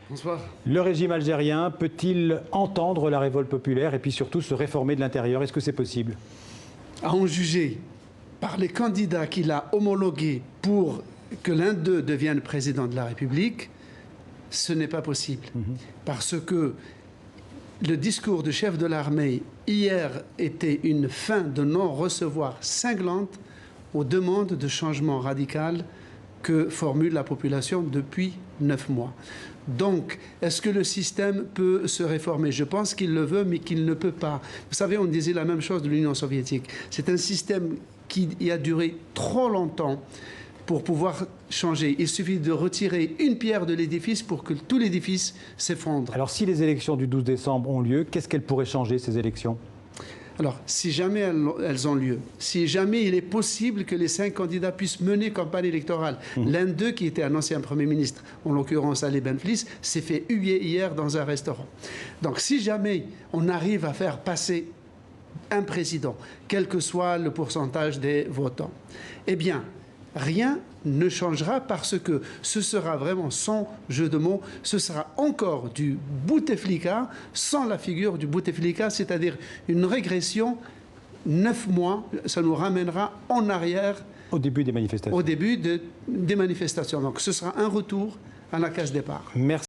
Bonsoir. Le régime algérien peut-il entendre la révolte populaire et puis surtout se réformer de l'intérieur? Est-ce que c'est possible? À en juger par les candidats qu'il a homologués pour que l'un d'eux devienne président de la République, ce n'est pas possible. Parce que le discours du chef de l'armée hier était une fin de non-recevoir cinglante aux demandes de changement radical que formule la population depuis 9 mois. Donc, est-ce que le système peut se réformer? Je pense qu'il le veut, mais qu'il ne peut pas. Vous savez, on disait la même chose de l'Union soviétique. C'est un système qui a duré trop longtemps pour pouvoir changer. Il suffit de retirer une pierre de l'édifice pour que tout l'édifice s'effondre. Alors, si les élections du 12 décembre ont lieu, qu'est-ce qu'elles pourraient changer, ces élections? Alors, si jamais elles ont lieu, si jamais il est possible que les 5 candidats puissent mener campagne électorale, l'un d'eux, qui était un ancien Premier ministre, en l'occurrence Ali Benflis, s'est fait huer hier dans un restaurant. Donc, si jamais on arrive à faire passer un président, quel que soit le pourcentage des votants, eh bien, rien ne changera parce que ce sera vraiment, sans jeu de mots, ce sera encore du Bouteflika sans la figure du Bouteflika, c'est-à-dire une régression 9 mois, ça nous ramènera en arrière au début des manifestations. Au début des manifestations. Donc ce sera un retour à la case départ. Merci.